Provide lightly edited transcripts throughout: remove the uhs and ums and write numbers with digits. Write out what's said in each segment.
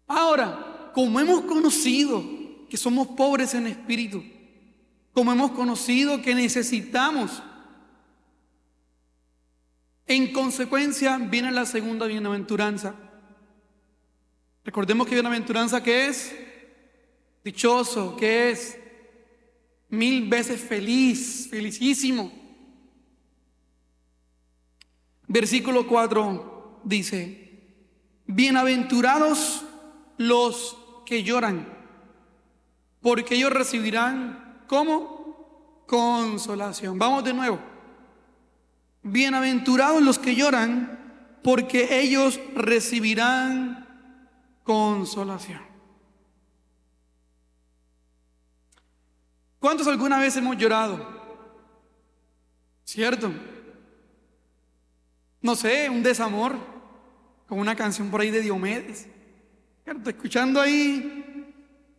Ahora, como hemos conocido que somos pobres en espíritu, como hemos conocido que necesitamos, en consecuencia viene la segunda bienaventuranza. Recordemos que bienaventuranza, ¿qué es? Dichoso, ¿qué es? 1000 veces feliz, felicísimo. Versículo 4 dice: bienaventurados los que lloran, porque ellos recibirán, ¿cómo? Consolación. Vamos de nuevo. Bienaventurados los que lloran, porque ellos recibirán consolación. ¿Cuántos alguna vez hemos llorado? ¿Cierto? No sé, un desamor, con una canción por ahí de Diomedes, ¿cierto? Escuchando ahí,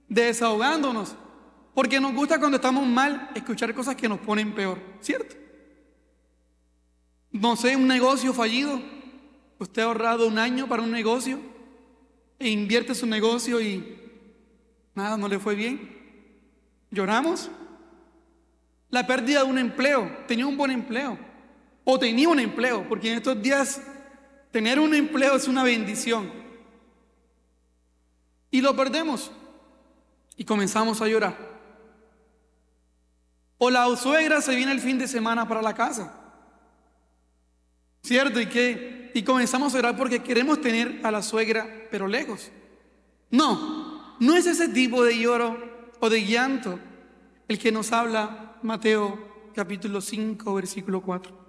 desahogándonos, porque nos gusta cuando estamos mal escuchar cosas que nos ponen peor, ¿cierto? No sé, un negocio fallido. Usted ha ahorrado un año para un negocio e invierte su negocio y nada, no le fue bien. ¿Lloramos? La pérdida de un empleo. Tenía un buen empleo o tenía un empleo, porque en estos días tener un empleo es una bendición, y lo perdemos y comenzamos a llorar. O la suegra se viene el fin de semana para la casa, ¿cierto? Y comenzamos a llorar porque queremos tener a la suegra pero lejos. No es ese tipo de lloro o de llanto el que nos habla Mateo capítulo 5 versículo 4.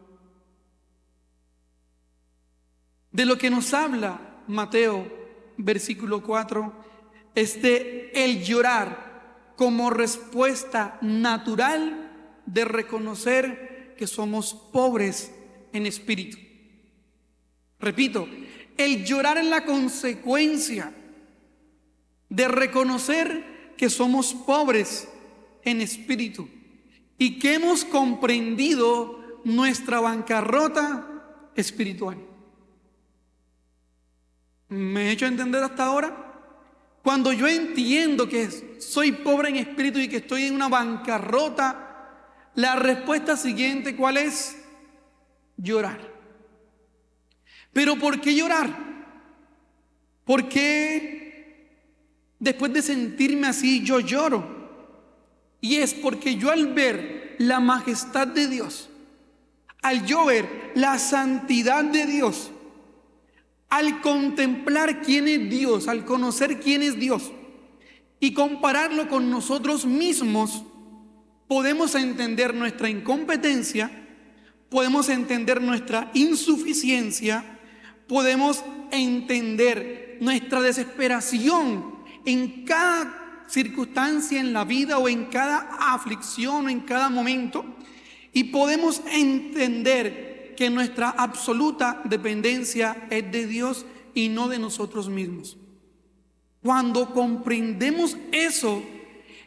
De lo que nos habla Mateo versículo 4 es de el llorar como respuesta natural de reconocer que somos pobres en espíritu. Repito, el llorar es la consecuencia de reconocer que somos pobres en espíritu y que hemos comprendido nuestra bancarrota espiritual. ¿Me he hecho entender hasta ahora? Cuando yo entiendo que soy pobre en espíritu y que estoy en una bancarrota, la respuesta siguiente, ¿cuál es? Llorar. ¿Pero por qué llorar? ¿Por qué después de sentirme así yo lloro? Y es porque yo, al ver la majestad de Dios, al yo ver la santidad de Dios, al contemplar quién es Dios, al conocer quién es Dios y compararlo con nosotros mismos, podemos entender nuestra incompetencia, podemos entender nuestra insuficiencia, podemos entender nuestra desesperación en cada circunstancia en la vida o en cada aflicción o en cada momento, y podemos entender que nuestra absoluta dependencia es de Dios y no de nosotros mismos. Cuando comprendemos eso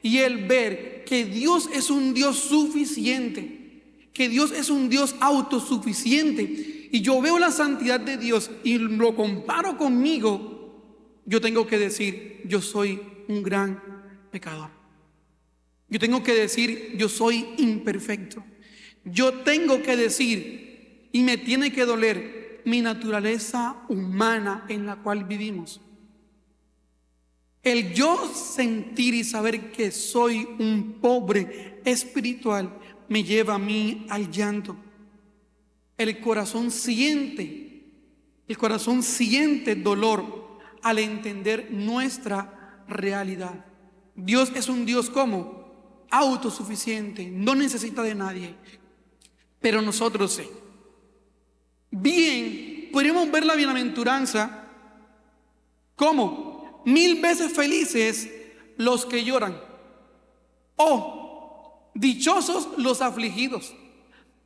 y el ver que Dios es un Dios suficiente, que Dios es un Dios autosuficiente, y yo veo la santidad de Dios y lo comparo conmigo, yo tengo que decir: yo soy un gran pecador. Yo tengo que decir: yo soy imperfecto. Yo tengo que decir, y me tiene que doler, mi naturaleza humana en la cual vivimos. El yo sentir y saber que soy un pobre espiritual me lleva a mí al llanto. El corazón siente dolor al entender nuestra realidad. Dios es un Dios como autosuficiente, no necesita de nadie, pero nosotros sí. Bien, podríamos ver la bienaventuranza como 1000 veces felices los que lloran, o dichosos los afligidos.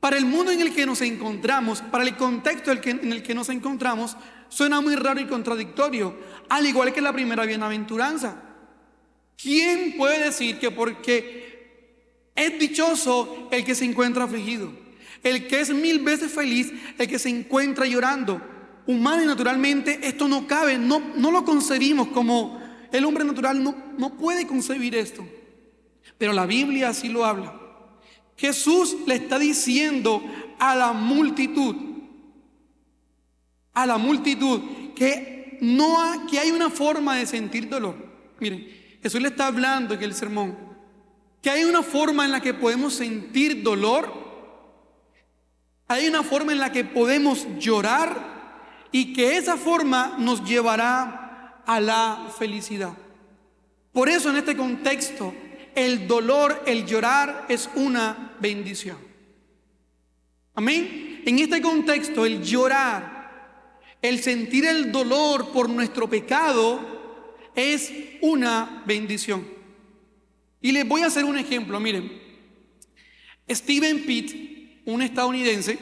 Para el mundo en el que nos encontramos, para el contexto en el que nos encontramos, suena muy raro y contradictorio, al igual que la primera bienaventuranza. ¿Quién puede decir que porque es dichoso el que se encuentra afligido, el que es 1000 veces feliz el que se encuentra llorando? humana y naturalmente esto no cabe, no lo concebimos como el hombre natural no puede concebir esto. Pero la Biblia así lo habla. Jesús le está diciendo a la multitud que hay una forma de sentir dolor. Miren, Jesús le está hablando en el sermón que hay una forma en la que podemos sentir dolor, hay una forma en la que podemos llorar y que esa forma nos llevará a la felicidad. Por eso en este contexto, el dolor, el llorar es una bendición. Amén. En este contexto, el llorar, el sentir el dolor por nuestro pecado es una bendición. Y les voy a hacer un ejemplo. Miren, Steven Pitt, un estadounidense,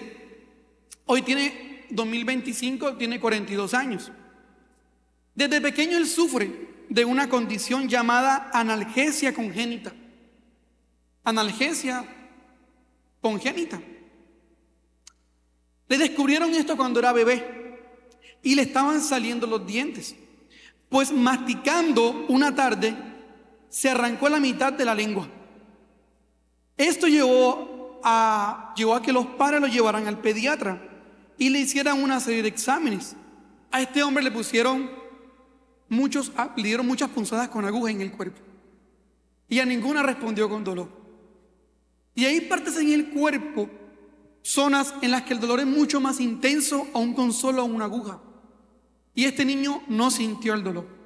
hoy tiene 2025, tiene 42 años. Desde pequeño él sufre de una condición llamada analgesia congénita. Analgesia congénita. Le descubrieron esto cuando era bebé y le estaban saliendo los dientes, pues masticando una tarde se arrancó la mitad de la lengua. Esto llevó a que los padres lo llevaran al pediatra y le hicieran una serie de exámenes. A este hombre le dieron muchas punzadas con aguja en el cuerpo y a ninguna respondió con dolor. Y hay partes en el cuerpo, zonas en las que el dolor es mucho más intenso aún con solo una aguja. Y este niño no sintió el dolor.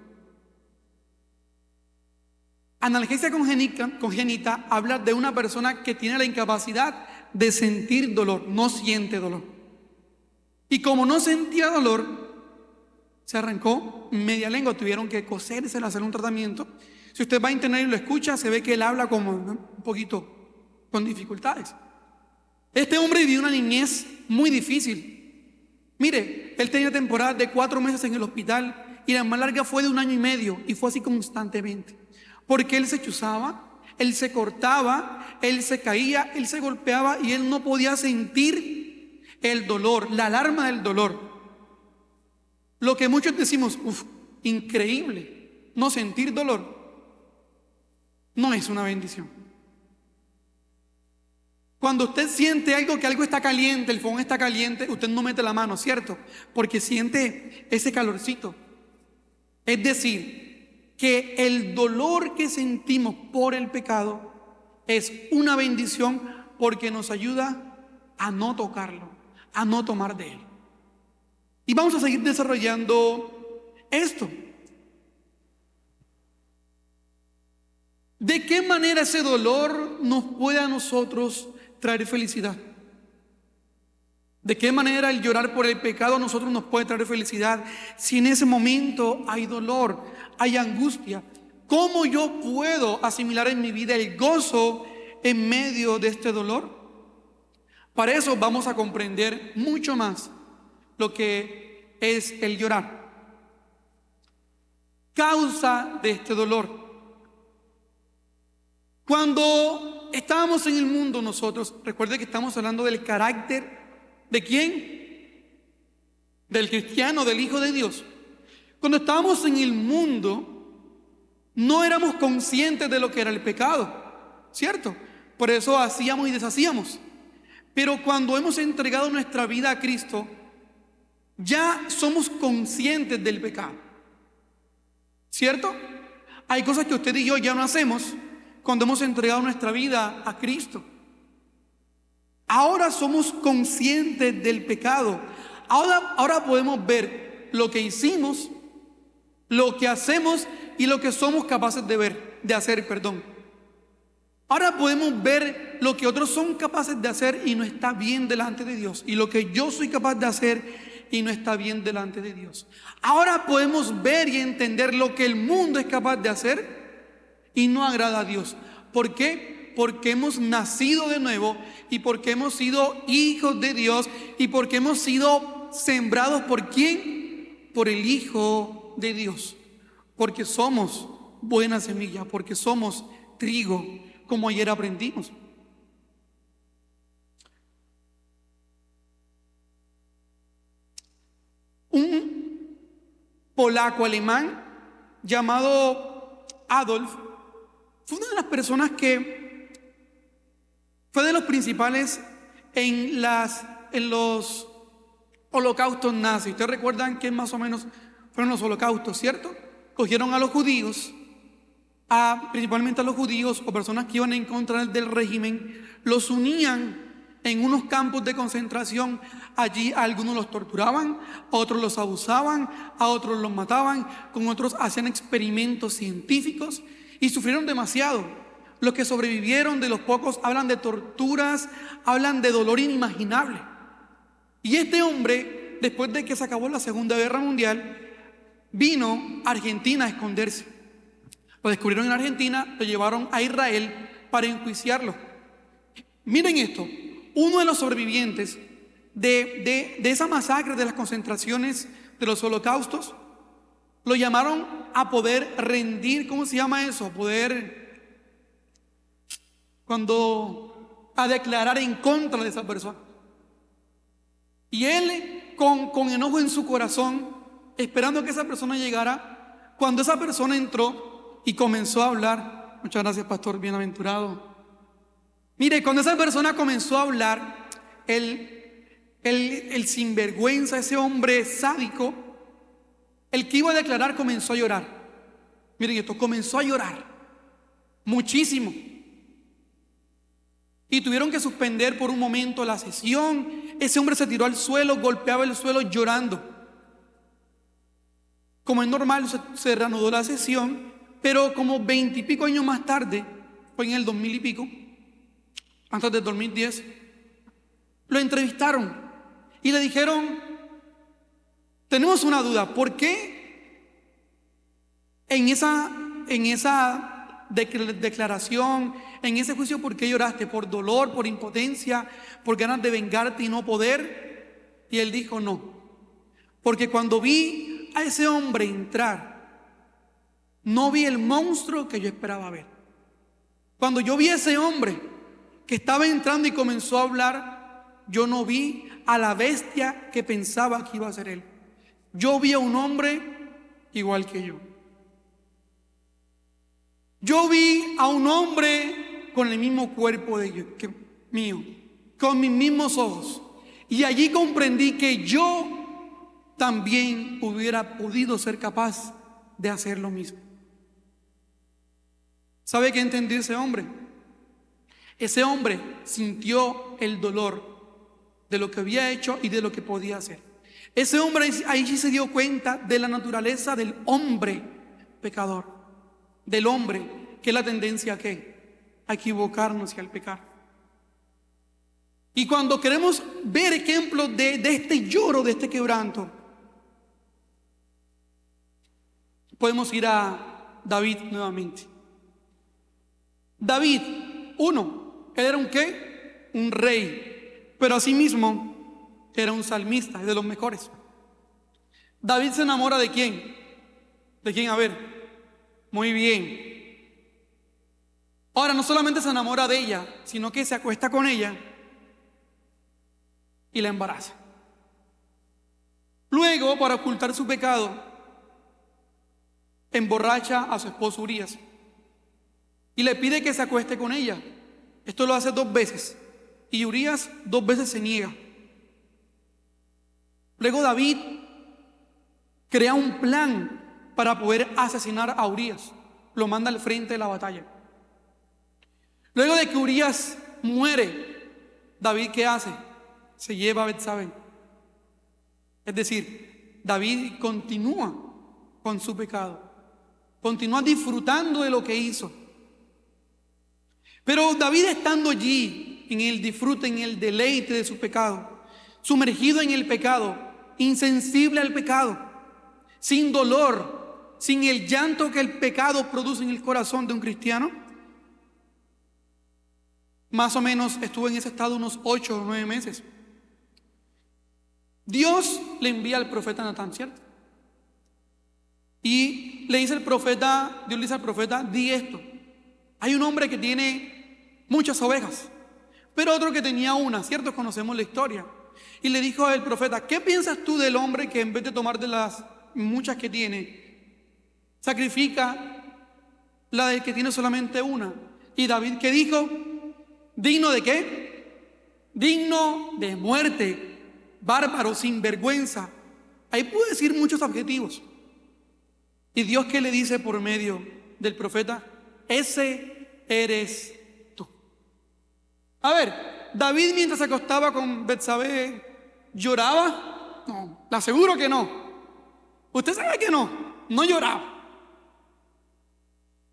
Analgesia congénita habla de una persona que tiene la incapacidad de sentir dolor, no siente dolor. Y como no sentía dolor, se arrancó media lengua, tuvieron que cosérsela, hacer un tratamiento. Si usted va a internet y lo escucha, se ve que él habla como un poquito con dificultades. Este hombre vivió una niñez muy difícil. Mire, él tenía temporadas de 4 meses en el hospital y la más larga fue de 1 año y medio y fue así constantemente. Porque él se chuzaba, él se cortaba, él se caía, él se golpeaba y él no podía sentir el dolor, la alarma del dolor. Lo que muchos decimos, increíble, no sentir dolor, no es una bendición. Cuando usted siente que algo está caliente, el fogón está caliente, usted no mete la mano, ¿cierto? Porque siente ese calorcito. Es decir, que el dolor que sentimos por el pecado es una bendición porque nos ayuda a no tocarlo, a no tomar de él. Y vamos a seguir desarrollando esto. ¿De qué manera ese dolor nos puede a nosotros traer felicidad? ¿De qué manera el llorar por el pecado a nosotros nos puede traer felicidad? Si en ese momento hay dolor, hay angustia, ¿cómo yo puedo asimilar en mi vida el gozo en medio de este dolor? Para eso vamos a comprender mucho más lo que es el llorar. Causa de este dolor. Cuando estábamos en el mundo nosotros, recuerde que estamos hablando del carácter ¿de quién? Del cristiano, del Hijo de Dios. Cuando estábamos en el mundo, no éramos conscientes de lo que era el pecado, ¿cierto? Por eso hacíamos y deshacíamos. Pero cuando hemos entregado nuestra vida a Cristo, ya somos conscientes del pecado, ¿cierto? Hay cosas que usted y yo ya no hacemos cuando hemos entregado nuestra vida a Cristo. Ahora somos conscientes del pecado. Ahora podemos ver lo que hicimos, lo que hacemos y lo que somos capaces de hacer. Ahora podemos ver lo que otros son capaces de hacer y no está bien delante de Dios, y lo que yo soy capaz de hacer y no está bien delante de Dios. Ahora podemos ver y entender lo que el mundo es capaz de hacer y no agrada a Dios. ¿Por qué? Porque hemos nacido de nuevo y porque hemos sido hijos de Dios y porque hemos sido sembrados ¿por quién? Por el Hijo de Dios. Porque somos buena semilla, porque somos trigo, como ayer aprendimos. polaco-alemán llamado Adolf. Fue una de las personas que fue de los principales en los holocaustos nazis. Ustedes recuerdan que más o menos fueron los holocaustos, ¿cierto? Cogieron a los judíos, principalmente a los judíos o personas que iban en contra del régimen, los unían en unos campos de concentración. Allí a algunos los torturaban, a otros los abusaban, a otros los mataban, con otros hacían experimentos científicos y sufrieron demasiado. Los que sobrevivieron, de los pocos, hablan de torturas, hablan de dolor inimaginable. Y este hombre, después de que se acabó la Segunda Guerra Mundial, vino a Argentina a esconderse. Lo descubrieron en Argentina, lo llevaron a Israel para enjuiciarlo. Miren esto, uno de los sobrevivientes de esa masacre, de las concentraciones, de los holocaustos, lo llamaron a poder rendir. ¿Cómo se llama eso? A declarar en contra de esa persona. Y él, con enojo en su corazón, esperando que esa persona llegara, cuando esa persona entró y comenzó a hablar, muchas gracias, pastor, bienaventurado. Mire, cuando esa persona comenzó a hablar, el sinvergüenza, ese hombre sádico, el que iba a declarar, comenzó a llorar. Miren esto, comenzó a llorar muchísimo. Y tuvieron que suspender por un momento la sesión. Ese hombre se tiró al suelo, golpeaba el suelo llorando. Como es normal, se reanudó la sesión, pero como 20 y pico años más tarde, fue en el 2000 y pico, antes del 2010, lo entrevistaron y le dijeron: tenemos una duda, ¿por qué en esa declaración, en ese juicio, por qué lloraste? ¿Por dolor, por impotencia, por ganas de vengarte y no poder? Y él dijo: no, porque cuando vi a ese hombre entrar, no vi el monstruo que yo esperaba ver. Cuando yo vi a ese hombre que estaba entrando y comenzó a hablar, yo no vi a la bestia que pensaba que iba a ser él. Yo vi a un hombre igual que yo. Yo vi a un hombre con el mismo cuerpo mío, con mis mismos ojos. Y allí comprendí que yo también hubiera podido ser capaz de hacer lo mismo. ¿Sabe qué entendió ese hombre? Ese hombre sintió el dolor de lo que había hecho y de lo que podía hacer. Ese hombre ahí sí se dio cuenta de la naturaleza del hombre pecador, del hombre que es la tendencia a ¿qué? A equivocarnos y al pecar. Y cuando queremos ver ejemplos de este lloro, de este quebranto, podemos ir a David nuevamente. David, él era un ¿qué? Un rey, pero asimismo era un salmista, de los mejores. David se enamora ¿de quién? ¿De quién? A ver, muy bien. Ahora, no solamente se enamora de ella, sino que se acuesta con ella y la embaraza. Luego, para ocultar su pecado, emborracha a su esposo Urías y le pide que se acueste con ella. Esto lo hace 2 veces y Urías 2 veces se niega. Luego David crea un plan para poder asesinar a Urías. Lo manda al frente de la batalla. Luego de que Urías muere, David ¿qué hace? Se lleva a Betsabé. Es decir, David continúa con su pecado, continúa disfrutando de lo que hizo. Pero David, estando allí en el disfrute, en el deleite de su pecado, sumergido en el pecado, insensible al pecado, sin dolor, sin el llanto que el pecado produce en el corazón de un cristiano, más o menos estuvo en ese estado unos 8 o 9 meses. Dios le envía al profeta Natán, ¿cierto? Y le dice al profeta, Dios le dice al profeta: di esto. Hay un hombre que tiene muchas ovejas, pero otro que tenía una, ¿cierto? Conocemos la historia. Y le dijo al profeta: ¿qué piensas tú del hombre que en vez de tomar de las muchas que tiene, sacrifica la del que tiene solamente una. Y David, ¿qué dijo? ¿Digno de qué? Digno de muerte, bárbaro, sin vergüenza. Ahí puede decir muchos adjetivos. Y Dios, ¿qué le dice por medio del profeta? Ese eres tú. A ver, David mientras se acostaba con Betsabé, ¿lloraba? No, le aseguro que no. Usted sabe que no lloraba.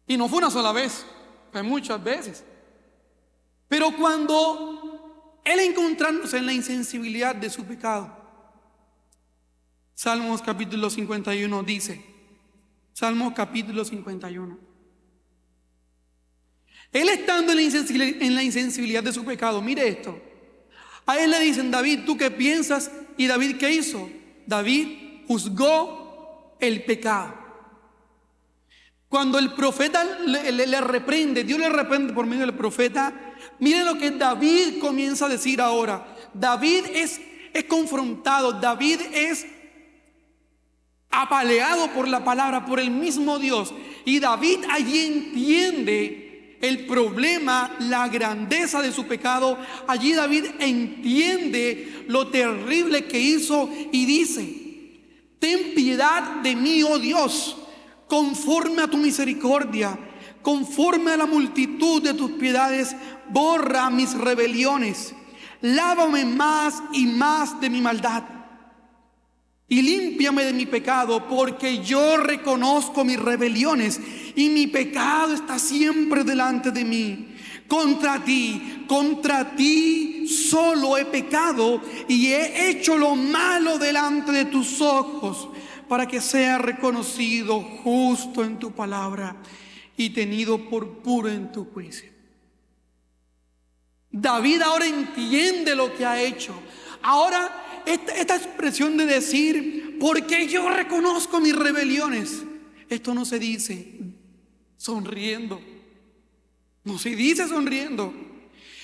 Y no fue una sola vez, fue muchas veces. Pero cuando él, encontrándose en la insensibilidad de su pecado, Salmos capítulo 51 dice, Salmos capítulo 51, él estando en la insensibilidad de su pecado, mire esto, a él le dicen: David, ¿tú qué piensas? Y David, ¿qué hizo? David juzgó el pecado. Cuando el profeta le reprende, Dios le reprende por medio del profeta, mire lo que David comienza a decir ahora. David es confrontado, David es apaleado por la palabra, por el mismo Dios. Y David allí entiende el problema, la grandeza de su pecado. Allí David entiende lo terrible que hizo y dice: ten piedad de mí, oh Dios, conforme a tu misericordia, conforme a la multitud de tus piedades, borra mis rebeliones, lávame más y más de mi maldad y límpiame de mi pecado, porque yo reconozco mis rebeliones y mi pecado está siempre delante de mí. Contra ti solo he pecado y he hecho lo malo delante de tus ojos, para que sea reconocido justo en tu palabra y tenido por puro en tu juicio. David ahora entiende lo que ha hecho. Ahora esta expresión de decir, porque yo reconozco mis rebeliones, esto no se dice sonriendo, no se dice sonriendo.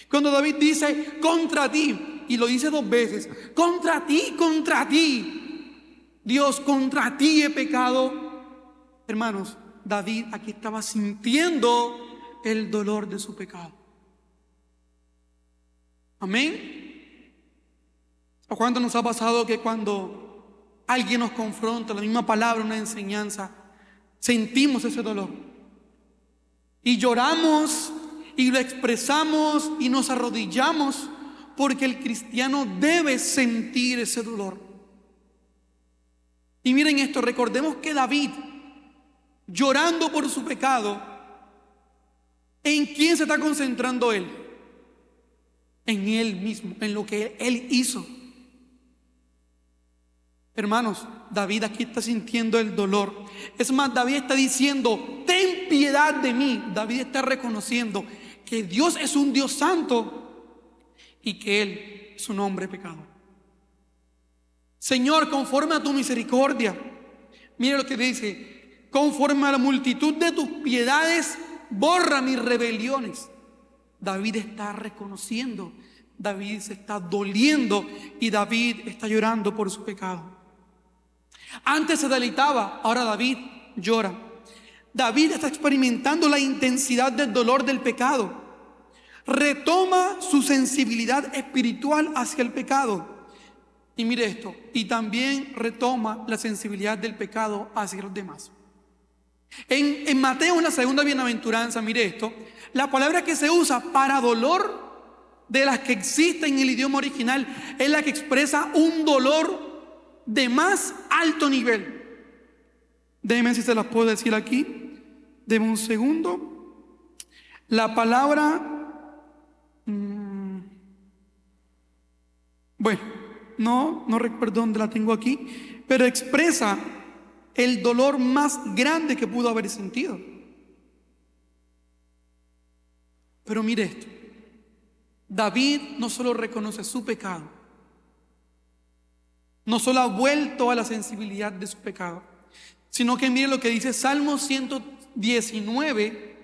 Cuando David dice contra ti, y lo dice dos veces, contra ti, Dios, contra ti he pecado. Hermanos, David aquí estaba sintiendo el dolor de su pecado. Amén. ¿A cuánto nos ha pasado que cuando alguien nos confronta, la misma palabra, una enseñanza, sentimos ese dolor y lloramos y lo expresamos y nos arrodillamos? Porque el cristiano debe sentir ese dolor. Y miren esto, recordemos que David, llorando por su pecado, ¿en quién se está concentrando él? En él mismo, en lo que él hizo. Hermanos, David aquí está sintiendo el dolor. Es más, David está diciendo: ten piedad de mí. David está reconociendo que Dios es un Dios santo y que él es un hombre pecador. Señor, conforme a tu misericordia, mira lo que dice: conforme a la multitud de tus piedades, borra mis rebeliones. David está reconociendo, David se está doliendo y David está llorando por su pecado. Antes se deleitaba, ahora David llora. David está experimentando la intensidad del dolor del pecado. Retoma su sensibilidad espiritual hacia el pecado. Y mire esto, y también retoma la sensibilidad del pecado hacia los demás. En Mateo, en la segunda bienaventuranza, mire esto, la palabra que se usa para dolor de las que existen en el idioma original es la que expresa un dolor de más alto nivel. Déjenme si se las puedo decir aquí. Deme un segundo. La palabra, bueno, no recuerdo dónde la tengo aquí, pero expresa el dolor más grande que pudo haber sentido. Pero mire esto, David no solo reconoce su pecado, no solo ha vuelto a la sensibilidad de su pecado, sino que mire lo que dice Salmo 119,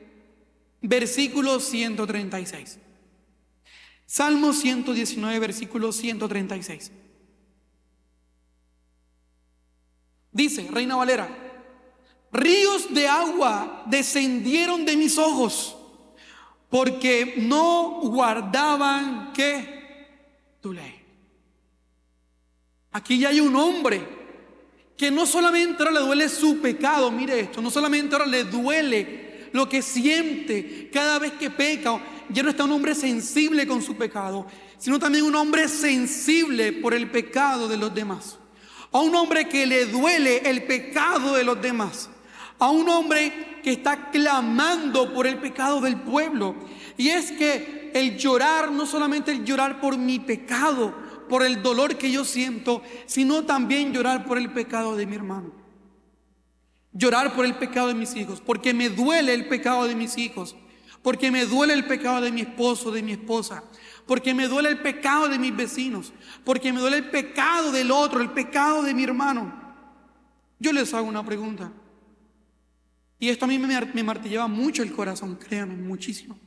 versículo 136. Salmo 119, versículo 136. Dice Reina Valera: ríos de agua descendieron de mis ojos, porque no guardaban, ¿qué? Tu ley. Aquí ya hay un hombre que no solamente ahora le duele su pecado, mire esto, no solamente ahora le duele lo que siente cada vez que peca, ya no está un hombre sensible con su pecado, sino también un hombre sensible por el pecado de los demás. A un hombre que le duele el pecado de los demás. A un hombre que está clamando por el pecado del pueblo. Y es que el llorar, no solamente el llorar por mi pecado, por el dolor que yo siento, sino también llorar por el pecado de mi hermano. Llorar por el pecado de mis hijos, porque me duele el pecado de mis hijos, porque me duele el pecado de mi esposo, de mi esposa, porque me duele el pecado de mis vecinos, porque me duele el pecado del otro, el pecado de mi hermano. Yo les hago una pregunta, y esto a mí me martillaba mucho el corazón, créanme, muchísimo.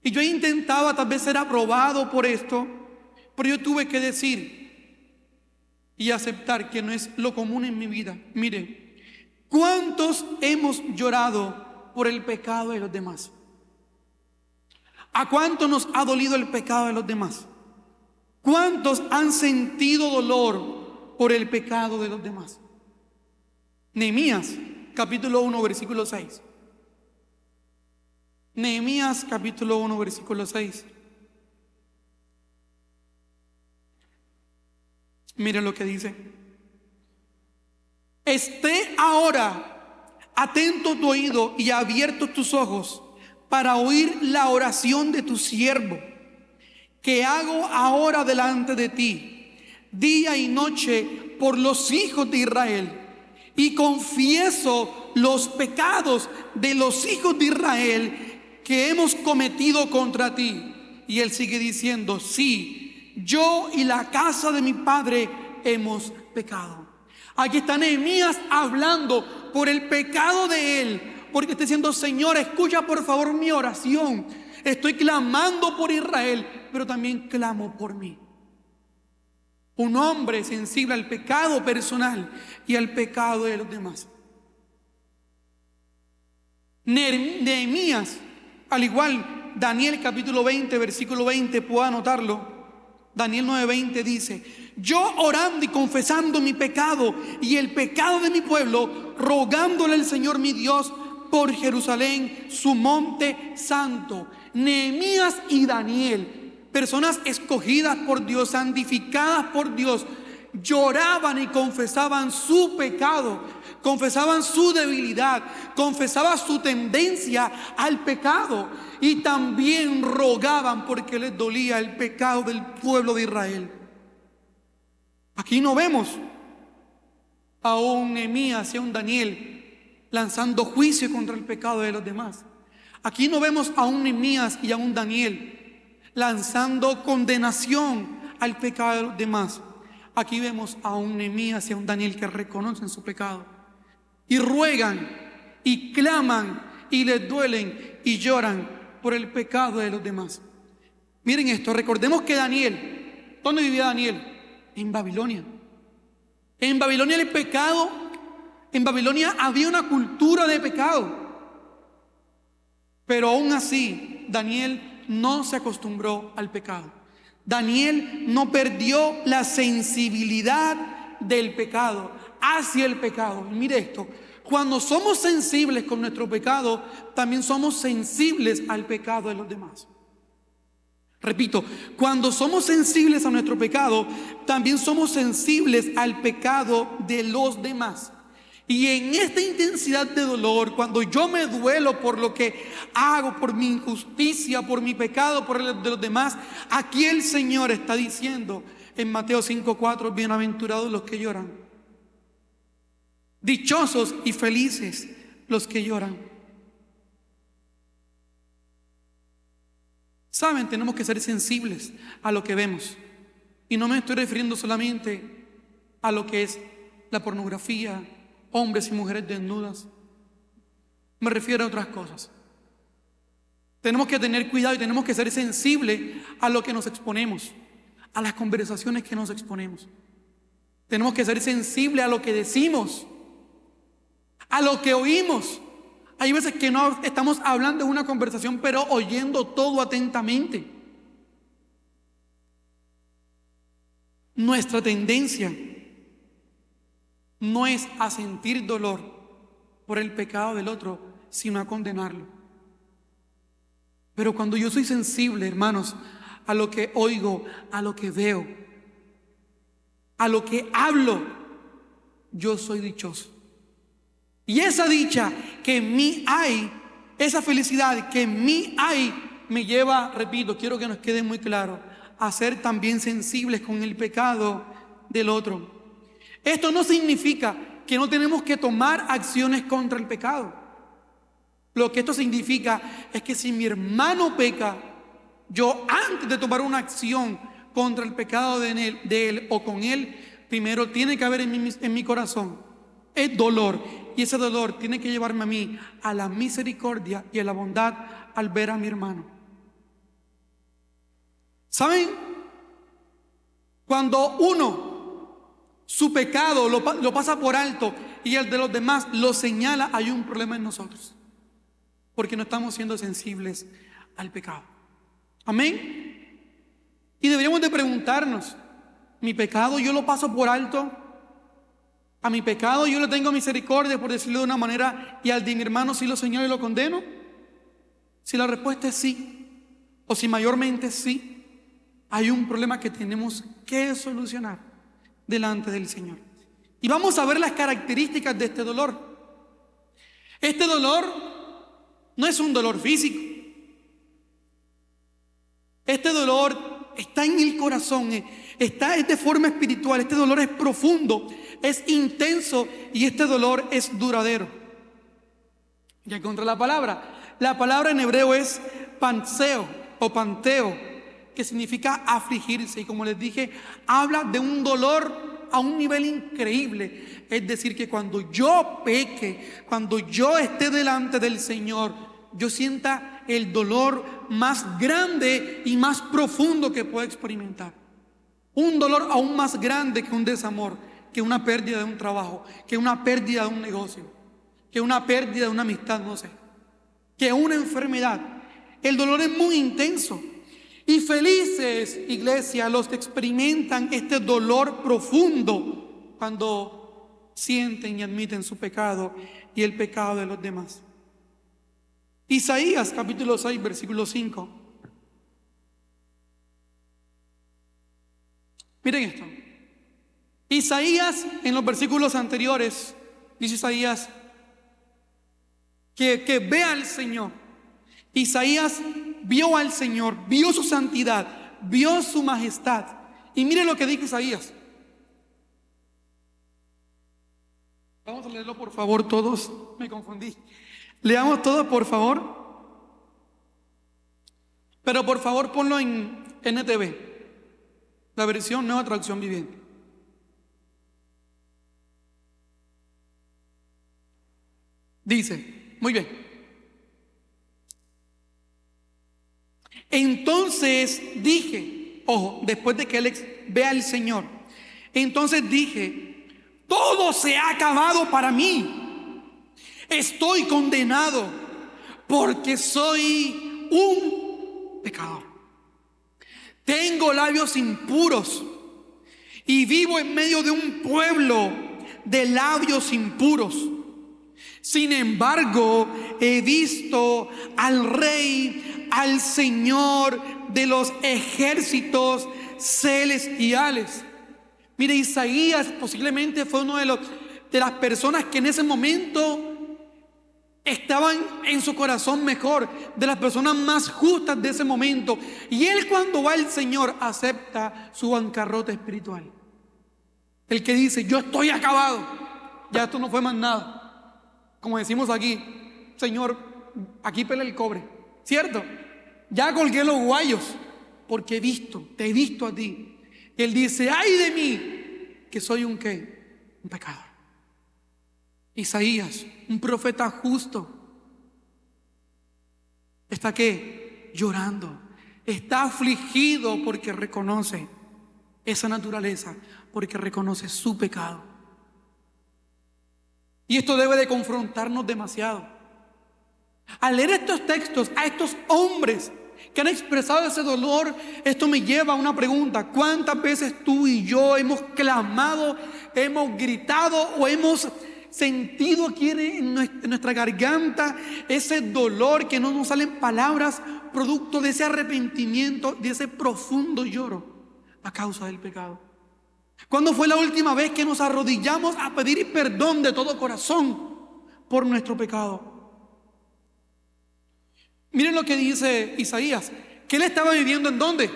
Y yo intentaba tal vez ser aprobado por esto, pero yo tuve que decir y aceptar que no es lo común en mi vida. Mire, ¿cuántos hemos llorado por el pecado de los demás? ¿A cuánto nos ha dolido el pecado de los demás? ¿Cuántos han sentido dolor por el pecado de los demás? Nehemías, capítulo 1, versículo 6. Nehemías, capítulo 1, versículo 6. Mire lo que dice: esté ahora atento tu oído y abiertos tus ojos para oír la oración de tu siervo, que hago ahora delante de ti, día y noche, por los hijos de Israel, y confieso los pecados de los hijos de Israel que hemos cometido contra ti. Y él sigue diciendo: sí, yo y la casa de mi padre hemos pecado. Aquí está Nehemías hablando por el pecado de él, porque está diciendo: Señor, escucha por favor mi oración. Estoy clamando por Israel, pero también clamo por mí. Un hombre sensible al pecado personal y al pecado de los demás. Nehemías, al igual Daniel capítulo 20, versículo 20, puedo anotarlo. Daniel 9:20 dice: yo orando y confesando mi pecado y el pecado de mi pueblo, rogándole al Señor mi Dios por Jerusalén, su monte santo. Nehemías y Daniel, personas escogidas por Dios, santificadas por Dios, lloraban y confesaban su pecado, confesaban su debilidad, confesaban su tendencia al pecado, y también rogaban porque les dolía el pecado del pueblo de Israel. Aquí no vemos a un Nehemías y a un Daniel lanzando juicio contra el pecado de los demás. Aquí no vemos a un Nehemías y a un Daniel lanzando condenación al pecado de los demás. Aquí vemos a un Nehemías y a un Daniel que reconocen su pecado y ruegan y claman y les duelen y lloran por el pecado de los demás. Miren esto, recordemos que Daniel, ¿dónde vivía Daniel? En Babilonia. En Babilonia el pecado, en Babilonia había una cultura de pecado. Pero aún así, Daniel no se acostumbró al pecado. Daniel no perdió la sensibilidad del pecado, hacia el pecado. Y mire esto, cuando somos sensibles con nuestro pecado, también somos sensibles al pecado de los demás. Repito, cuando somos sensibles a nuestro pecado, también somos sensibles al pecado de los demás. Y en esta intensidad de dolor, cuando yo me duelo por lo que hago, por mi injusticia, por mi pecado, por el de los demás, aquí el Señor está diciendo en Mateo 5:4, bienaventurados los que lloran, dichosos y felices los que lloran. Saben, tenemos que ser sensibles a lo que vemos. Y no me estoy refiriendo solamente a lo que es la pornografía, hombres y mujeres desnudas. Me refiero a otras cosas. Tenemos que tener cuidado y tenemos que ser sensibles a lo que nos exponemos, a las conversaciones que nos exponemos. Tenemos que ser sensibles a lo que decimos, a lo que oímos. Hay veces que no estamos hablando en una conversación, pero oyendo todo atentamente. Nuestra tendencia no es a sentir dolor por el pecado del otro, sino a condenarlo. Pero cuando yo soy sensible, hermanos, a lo que oigo, a lo que veo, a lo que hablo, yo soy dichoso. Y esa dicha que en mí hay, esa felicidad que en mí hay, me lleva, repito, quiero que nos quede muy claro, a ser también sensibles con el pecado del otro. Esto no significa que no tenemos que tomar acciones contra el pecado. Lo que esto significa es que si mi hermano peca, yo antes de tomar una acción contra el pecado de él o con él, primero tiene que haber en mi corazón el dolor. Y ese dolor tiene que llevarme a mí a la misericordia y a la bondad al ver a mi hermano. ¿Saben? Cuando uno su pecado lo pasa por alto y el de los demás lo señala, hay un problema en nosotros, porque no estamos siendo sensibles al pecado. Amén. Y deberíamos de preguntarnos, ¿mi pecado yo lo paso por alto? ¿A mi pecado yo le tengo misericordia, por decirlo de una manera, y al de mi hermano sí lo señalo y lo condeno? Si la respuesta es sí, o si mayormente es sí, hay un problema que tenemos que solucionar delante del Señor. Y vamos a ver las características de este dolor. Este dolor no es un dolor físico. Este dolor está en el corazón, es de forma espiritual. Este dolor es profundo, es intenso y este dolor es duradero. Ya encontré la palabra. La palabra en hebreo es panseo o panteo, que significa afligirse. Y como les dije, habla de un dolor a un nivel increíble. Es decir, que cuando yo peque, cuando yo esté delante del Señor, yo sienta el dolor más grande y más profundo que puedo experimentar. Un dolor aún más grande que un desamor, que una pérdida de un trabajo, que una pérdida de un negocio, que una pérdida de una amistad, no sé, que una enfermedad. El dolor es muy intenso. Y felices, iglesia, los que experimentan este dolor profundo cuando sienten y admiten su pecado y el pecado de los demás. Isaías capítulo 6, versículo 5. Miren esto. Isaías, en los versículos anteriores, dice Isaías que ve al Señor. Isaías vio al Señor, vio su santidad, vio su majestad. Y miren lo que dice Isaías. Vamos a leerlo por favor todos. Me confundí. Leamos todo por favor. Pero por favor ponlo en NTV, la versión Nueva Traducción Viviente. Dice, muy bien. Entonces dije, ojo, después de que él vea al Señor, entonces dije, todo se ha acabado para mí. Estoy condenado porque soy un pecador. Tengo labios impuros y vivo en medio de un pueblo de labios impuros. Sin embargo, he visto al Rey, al Señor de los ejércitos celestiales. Mire, Isaías posiblemente fue uno de las personas que en ese momento estaban en su corazón mejor, de las personas más justas de ese momento. Y él, cuando va al Señor, acepta su bancarrota espiritual. El que dice, yo estoy acabado, ya esto no fue más nada. Como decimos aquí, Señor, aquí pela el cobre, ¿cierto? Ya colgué los guayos, porque te he visto a ti. Él dice, ay de mí, que soy un ¿qué? Un pecador. Isaías, un profeta justo, está ¿qué? Llorando, está afligido porque reconoce esa naturaleza porque reconoce su pecado. Y esto debe de confrontarnos demasiado. Al leer estos textos, a estos hombres que han expresado ese dolor, esto me lleva a una pregunta: ¿cuántas veces tú y yo hemos clamado, hemos gritado o hemos sentido aquí en nuestra garganta ese dolor que no nos salen palabras, producto de ese arrepentimiento, de ese profundo lloro a causa del pecado? ¿Cuándo fue la última vez que nos arrodillamos a pedir perdón de todo corazón por nuestro pecado? Miren lo que dice Isaías, que él estaba viviendo ¿en dónde?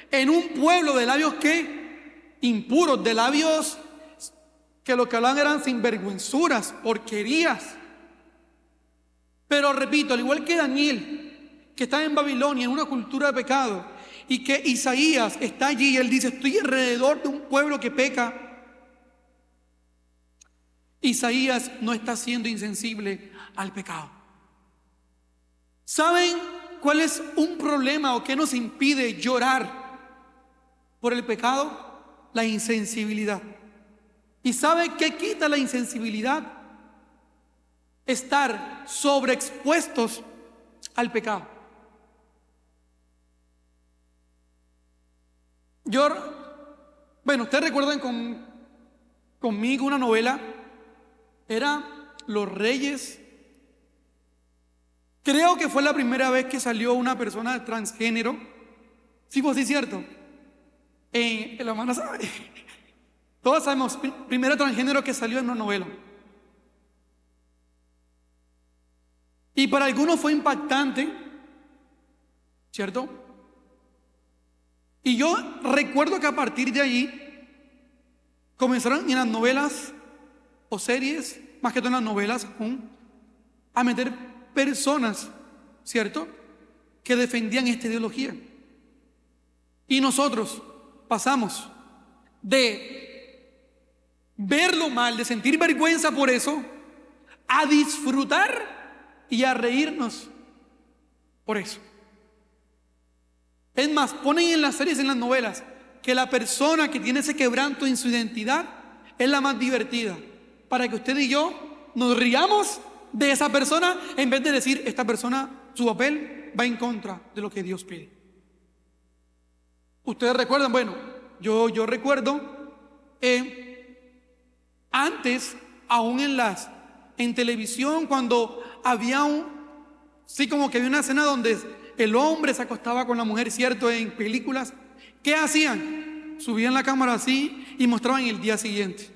En un pueblo de labios ¿qué? Impuros, de labios que lo que hablaban eran sinvergüenzuras, porquerías. Pero repito, al igual que Daniel, que está en Babilonia, en una cultura de pecado, y que Isaías está allí y él dice: estoy alrededor de un pueblo que peca. Isaías no está siendo insensible al pecado. ¿Saben cuál es un problema o qué nos impide llorar por el pecado? La insensibilidad. ¿Y sabe qué quita la insensibilidad? Estar sobreexpuestos al pecado. Ustedes recuerdan conmigo una novela, era Los Reyes. Creo que fue la primera vez que salió una persona transgénero. Sí, pues sí, cierto. La hermana sabe. Todos sabemos, primero transgénero que salió en una novela. Y para algunos fue impactante, ¿cierto? Y yo recuerdo que a partir de allí comenzaron en las novelas o series, más que todo en las novelas, a meter personas, ¿cierto?, que defendían esta ideología. Y nosotros pasamos de verlo mal, de sentir vergüenza por eso, a disfrutar y a reírnos por eso. Es más, ponen en las series, en las novelas, que la persona que tiene ese quebranto en su identidad es la más divertida, para que usted y yo nos riamos de esa persona, en vez de decir: esta persona, su papel va en contra de lo que Dios pide. Ustedes recuerdan, yo recuerdo antes, aún en televisión, cuando había sí, como que había una escena donde el hombre se acostaba con la mujer, ¿cierto?, en películas. ¿Qué hacían? Subían la cámara así y mostraban el día siguiente.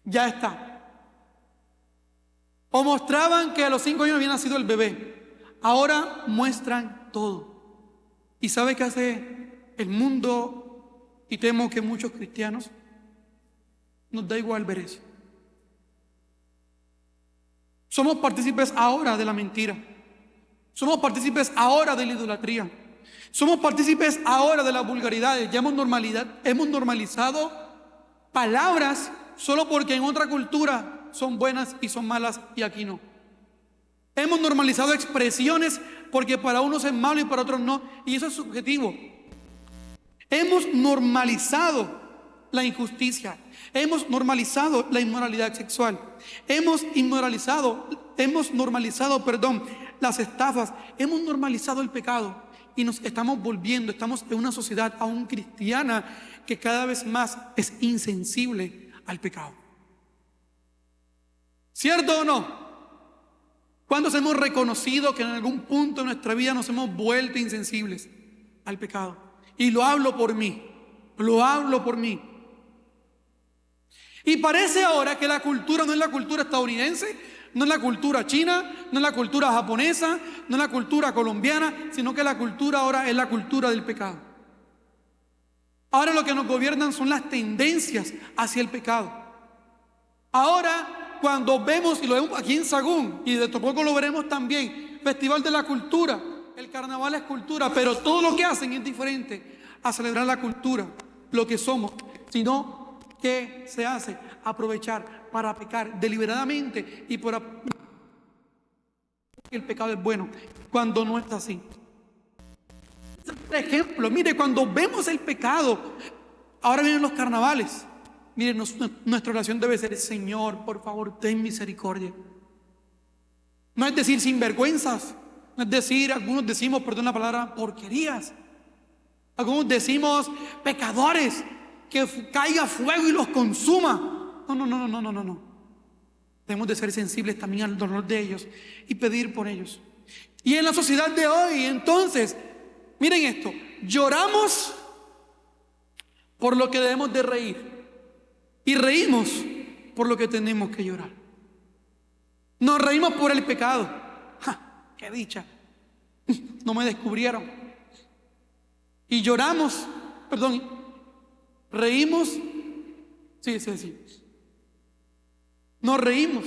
Ya está. O mostraban que a los 5 años había nacido el bebé. Ahora muestran todo. ¿Y sabe qué hace el mundo? Y temo que muchos cristianos, nos da igual ver eso. Somos partícipes ahora de la mentira. Somos partícipes ahora de la idolatría. Somos partícipes ahora de las vulgaridades. Ya hemos normalizado palabras solo porque en otra cultura son buenas y son malas y aquí no. Hemos normalizado expresiones porque para unos es malo y para otros no, y eso es subjetivo. Hemos normalizado la injusticia, hemos normalizado la inmoralidad sexual, hemos normalizado, las estafas, hemos normalizado el pecado y nos estamos estamos en una sociedad aún cristiana que cada vez más es insensible al pecado. ¿Cierto o no? ¿Cuántos hemos reconocido que en algún punto de nuestra vida nos hemos vuelto insensibles al pecado? Y lo hablo por mí. Y parece ahora que la cultura no es la cultura estadounidense, no es la cultura china, no es la cultura japonesa, no es la cultura colombiana, sino que la cultura ahora es la cultura del pecado. Ahora lo que nos gobiernan son las tendencias hacia el pecado. Ahora, cuando vemos, y lo vemos aquí en Sagún, y de poco lo veremos también, Festival de la Cultura, el carnaval es cultura, pero todo lo que hacen es diferente a celebrar la cultura, lo que somos, sino que se hace aprovechar para pecar deliberadamente y por el pecado es bueno, cuando no es así. Por ejemplo, mire, cuando vemos el pecado Ahora vienen los carnavales. Miren, nuestra oración debe ser: Señor, por favor, ten misericordia. No es decir sinvergüenzas, no es decir, algunos decimos, perdón la palabra, porquerías. Algunos decimos pecadores, que caiga fuego y los consuma. No. Debemos de ser sensibles también al dolor de ellos y pedir por ellos. Y en la sociedad de hoy, entonces, miren esto: lloramos por lo que debemos de reír y reímos por lo que tenemos que llorar. Nos reímos por el pecado. ¡Ja! ¡Qué dicha! No me descubrieron. Y lloramos, reímos. Sí. Nos reímos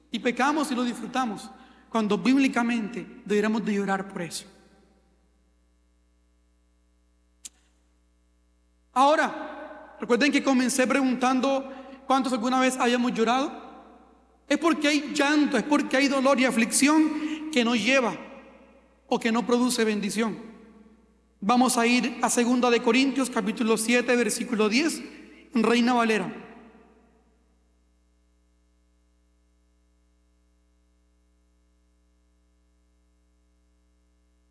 y pecamos y lo disfrutamos, cuando bíblicamente deberíamos de llorar por eso. Ahora, recuerden que comencé preguntando cuántos alguna vez habíamos llorado. Es porque hay llanto, es porque hay dolor y aflicción que nos lleva o que no produce bendición. Vamos a ir a 2 de Corintios capítulo 7 versículo 10, Reina Valera.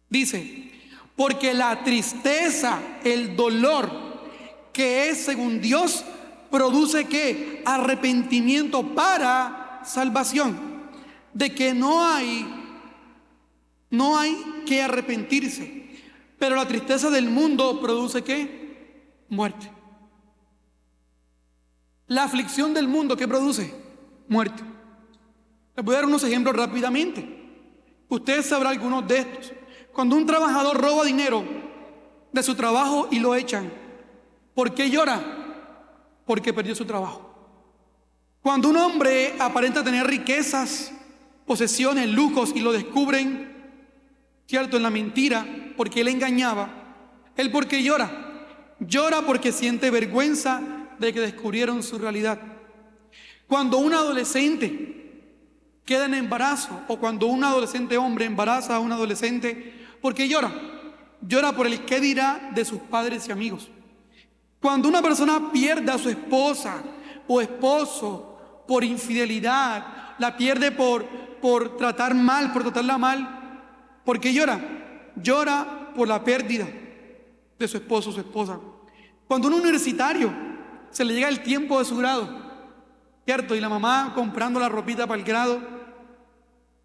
Dice: porque la tristeza, el dolor que es según Dios, produce ¿qué? Arrepentimiento para salvación, de que no hay que arrepentirse. Pero la tristeza del mundo produce ¿qué? Muerte. La aflicción del mundo, ¿qué produce? Muerte. Les voy a dar unos ejemplos rápidamente. Usted sabrá algunos de estos. Cuando un trabajador roba dinero de su trabajo y lo echan, ¿por qué llora? Porque perdió su trabajo. Cuando un hombre aparenta tener riquezas, posesiones, lujos, y lo descubren, ¿cierto?, en la mentira, porque él engañaba, ¿él por qué llora? Llora porque siente vergüenza de que descubrieron su realidad. Cuando un adolescente queda en embarazo, o cuando un adolescente hombre embaraza a un adolescente, ¿por qué llora? Llora por el qué dirá de sus padres y amigos. Cuando una persona pierde a su esposa o esposo por infidelidad, la pierde por tratarla mal, ¿por qué llora? Llora por la pérdida de su esposo o su esposa. Cuando un universitario se le llega el tiempo de su grado, ¿cierto?, y la mamá comprando la ropita para el grado,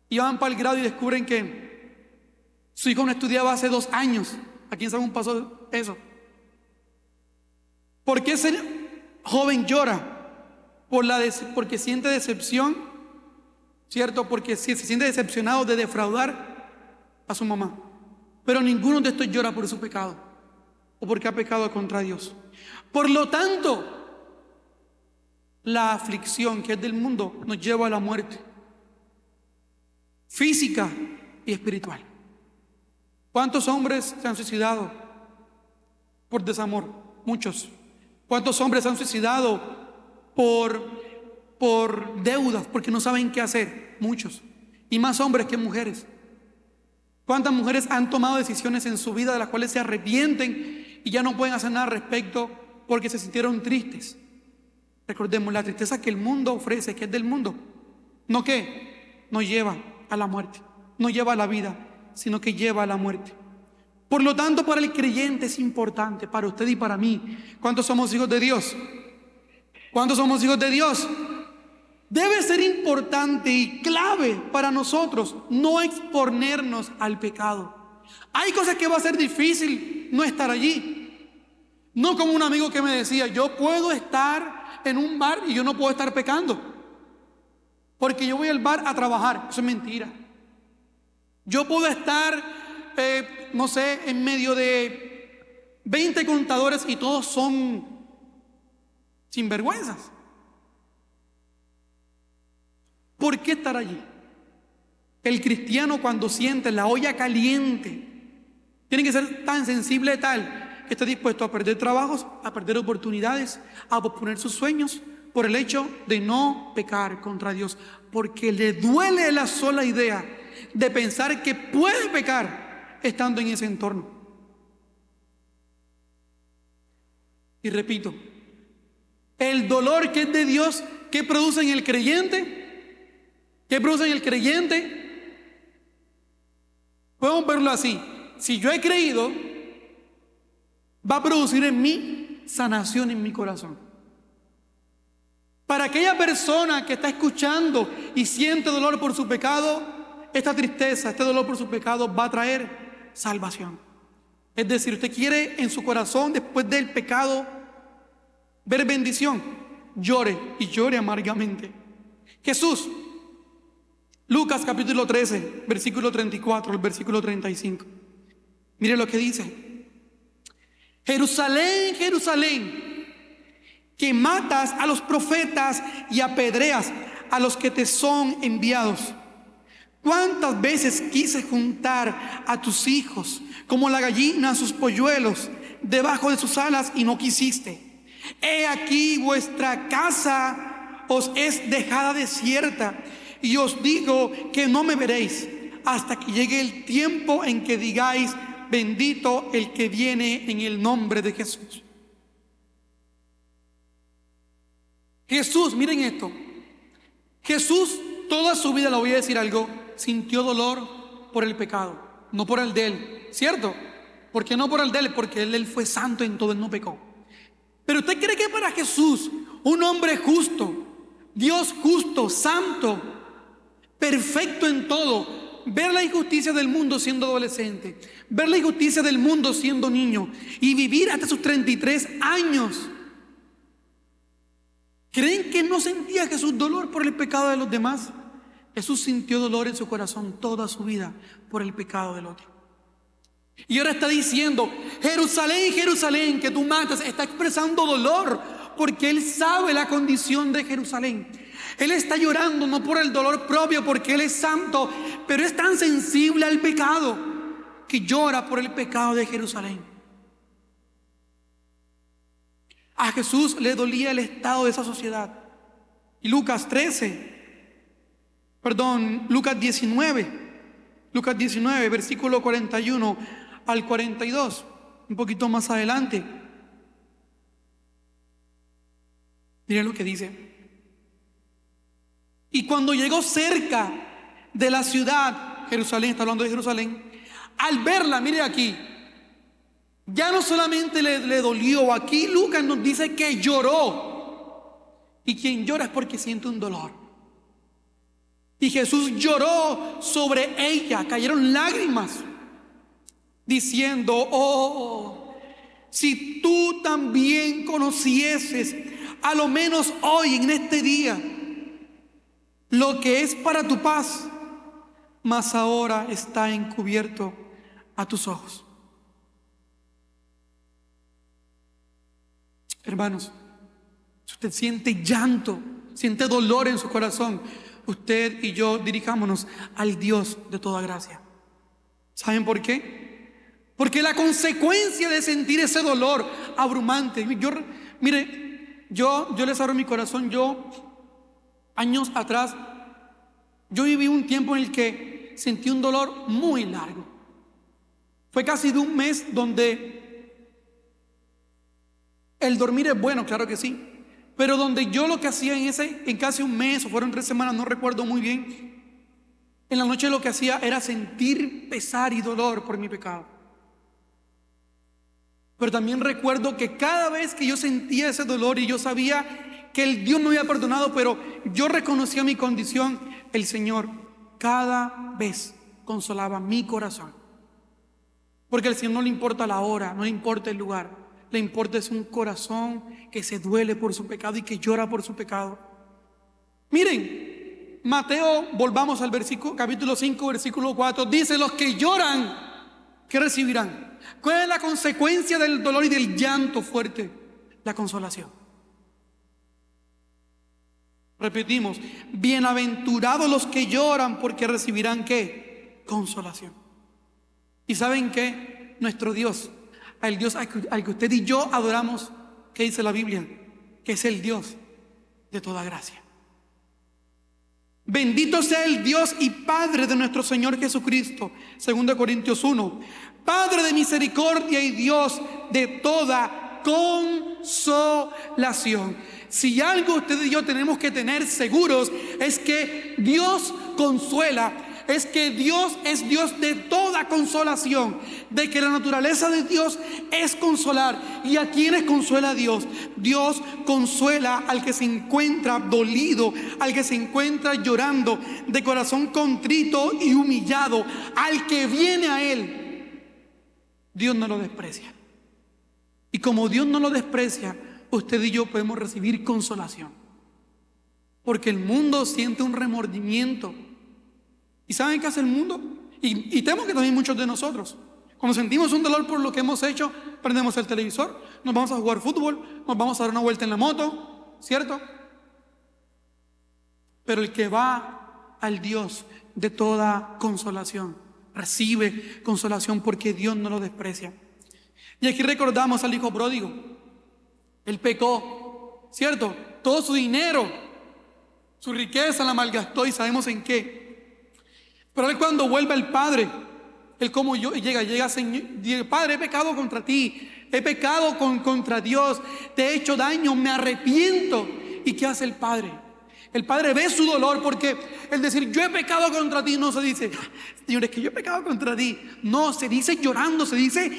y van para el grado y descubren que su hijo no estudiaba hace 2 años. ¿A quién sabe un paso eso? ¿Por qué ese joven llora? Porque siente decepción, ¿cierto? Porque se siente decepcionado de defraudar a su mamá. Pero ninguno de estos llora por su pecado o porque ha pecado contra Dios. Por lo tanto, la aflicción que es del mundo nos lleva a la muerte física y espiritual. ¿Cuántos hombres se han suicidado por desamor? Muchos. ¿Cuántos hombres se han suicidado por deudas, porque no saben qué hacer? Muchos. Y más hombres que mujeres. ¿Cuántas mujeres han tomado decisiones en su vida de las cuales se arrepienten y ya no pueden hacer nada al respecto porque se sintieron tristes? Recordemos, la tristeza que el mundo ofrece, que es del mundo, no lleva a la muerte, no lleva a la vida, sino que lleva a la muerte. Por lo tanto, para el creyente es importante, para usted y para mí. ¿Cuántos somos hijos de Dios? ¿Cuántos somos hijos de Dios? Debe ser importante y clave para nosotros no exponernos al pecado. Hay cosas que va a ser difícil no estar allí. No como un amigo que me decía: yo puedo estar en un bar y yo no puedo estar pecando, porque yo voy al bar a trabajar. Eso es mentira. Yo puedo estar, no sé, en medio de 20 contadores y todos son sinvergüenzas. ¿Por qué estar allí? El cristiano, cuando siente la olla caliente, tiene que ser tan sensible tal que esté dispuesto a perder trabajos, a perder oportunidades, a posponer sus sueños por el hecho de no pecar contra Dios, porque le duele la sola idea de pensar que puede pecar estando en ese entorno. Y repito, el dolor que es de Dios, ¿qué produce en el creyente? ¿Qué produce en el creyente? Podemos verlo así. Si yo he creído, va a producir en mí sanación en mi corazón. Para aquella persona que está escuchando y siente dolor por su pecado, esta tristeza, este dolor por su pecado va a traer salvación. Es decir, usted quiere en su corazón, después del pecado, ver bendición, llore y llore amargamente. Jesús, Lucas capítulo 13, versículo 34, el versículo 35. Mire lo que dice: Jerusalén, Jerusalén, que matas a los profetas y apedreas a los que te son enviados. ¿Cuántas veces quise juntar a tus hijos como la gallina a sus polluelos debajo de sus alas y no quisiste? He aquí vuestra casa os es dejada desierta, y os digo que no me veréis hasta que llegue el tiempo en que digáis: bendito el que viene en el nombre de Jesús. Jesús, miren esto. Jesús toda su vida, le voy a decir algo, sintió dolor por el pecado, no por el de él, ¿cierto? ¿Por qué no por el de él? Porque él fue santo en todo, él no pecó. Pero ¿usted cree que para Jesús, un hombre justo, Dios justo, santo, perfecto en todo, ver la injusticia del mundo siendo adolescente, ver la injusticia del mundo siendo niño y vivir hasta sus 33 años, ¿creen que no sentía Jesús dolor por el pecado de los demás? Jesús sintió dolor en su corazón toda su vida por el pecado del otro. Y ahora está diciendo: Jerusalén, Jerusalén, que tú matas. Está expresando dolor porque él sabe la condición de Jerusalén. Él está llorando no por el dolor propio, porque él es santo, pero es tan sensible al pecado que llora por el pecado de Jerusalén. A Jesús le dolía el estado de esa sociedad. Y Lucas 19, versículo 41 al 42, un poquito más adelante. Miren lo que dice: y cuando llegó cerca de la ciudad, Jerusalén, está hablando de Jerusalén, al verla, mire aquí, ya no solamente le dolió, aquí Lucas nos dice que lloró. Y quien llora es porque siente un dolor. Y Jesús lloró sobre ella, cayeron lágrimas, diciendo: oh, si tú también conocieses, a lo menos hoy, en este día, lo que es para tu paz, mas ahora está encubierto a tus ojos. Hermanos, si usted siente llanto, siente dolor en su corazón, usted y yo dirijámonos al Dios de toda gracia. ¿Saben por qué? Porque la consecuencia de sentir ese dolor abrumante, yo les abro mi corazón. Años atrás, yo viví un tiempo en el que sentí un dolor muy largo. Fue casi de un mes, donde el dormir es bueno, claro que sí, pero donde yo lo que hacía en casi un mes, o fueron 3 semanas, no recuerdo muy bien, en la noche lo que hacía era sentir pesar y dolor por mi pecado. Pero también recuerdo que cada vez que yo sentía ese dolor y yo sabía que el Dios me había perdonado, pero yo reconocía mi condición, el Señor cada vez consolaba mi corazón. Porque al Señor no le importa la hora, no le importa el lugar, le importa es un corazón que se duele por su pecado y que llora por su pecado. Miren, Mateo, volvamos al capítulo 5, versículo 4, dice: los que lloran, ¿qué recibirán? ¿Cuál es la consecuencia del dolor y del llanto fuerte? La consolación. Repetimos: bienaventurados los que lloran, porque recibirán ¿qué? Consolación. ¿Y saben qué? Nuestro Dios, al Dios al que usted y yo adoramos, ¿qué dice la Biblia? Que es el Dios de toda gracia. Bendito sea el Dios y Padre de nuestro Señor Jesucristo, 2 Corintios 1, Padre de misericordia y Dios de toda consolación. Si algo usted y yo tenemos que tener seguros es que Dios consuela, es que Dios es Dios de toda consolación, de que la naturaleza de Dios es consolar. ¿Y a quiénes consuela Dios? Dios consuela al que se encuentra dolido, al que se encuentra llorando, de corazón contrito y humillado, al que viene a Él. Dios no lo desprecia. Y como Dios no lo desprecia, usted y yo podemos recibir consolación. Porque el mundo siente un remordimiento. ¿Y saben qué hace el mundo? Y temo que también muchos de nosotros, cuando sentimos un dolor por lo que hemos hecho, prendemos el televisor, nos vamos a jugar fútbol, nos vamos a dar una vuelta en la moto, ¿cierto? Pero el que va al Dios de toda consolación, recibe consolación porque Dios no lo desprecia. Y aquí recordamos al hijo pródigo. Él pecó, ¿cierto? Todo su dinero, su riqueza la malgastó y sabemos en qué. Pero él cuando vuelve al Padre, él como yo llega Señor, Padre, he pecado contra ti, he pecado contra Dios, te he hecho daño, me arrepiento. ¿Y qué hace el Padre? El Padre ve su dolor, porque el decir yo he pecado contra ti no se dice, Señor, es que yo he pecado contra ti. No, se dice llorando, se dice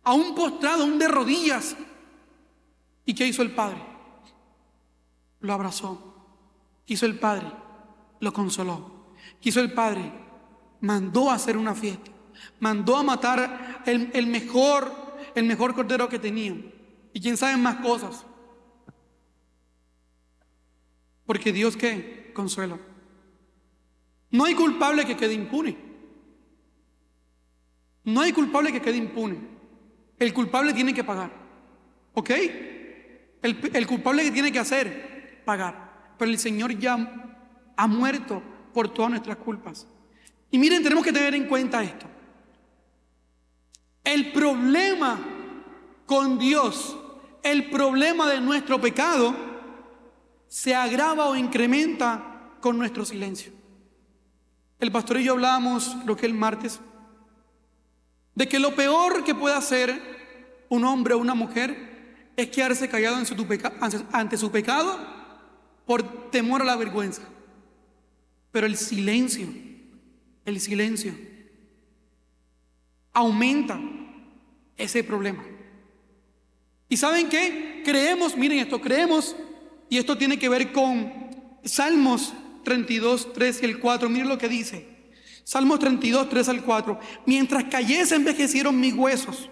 aún postrado, aún de rodillas. ¿Y qué hizo el Padre? Lo abrazó. ¿Qué hizo el Padre? Lo consoló. ¿Qué hizo el Padre? Mandó a hacer una fiesta. Mandó a matar el mejor cordero que tenía. Y quién sabe más cosas. Porque Dios, ¿qué? Consuela. No hay culpable que quede impune. No hay culpable que quede impune. El culpable tiene que pagar. ¿Ok? El culpable que tiene que hacer, pagar. Pero el Señor ya ha muerto por todas nuestras culpas. Y miren, tenemos que tener en cuenta esto. El problema con Dios, el problema de nuestro pecado, se agrava o incrementa con nuestro silencio. El pastor y yo hablábamos, creo que el martes, de que lo peor que puede hacer un hombre o una mujer es quedarse callado ante su pecado por temor a la vergüenza. Pero el silencio aumenta ese problema. ¿Y saben qué? Creemos, miren esto, creemos, y esto tiene que ver con Salmos 32, 3 y el 4. Miren lo que dice. Salmos 32, 3 al 4. Mientras callé se envejecieron mis huesos,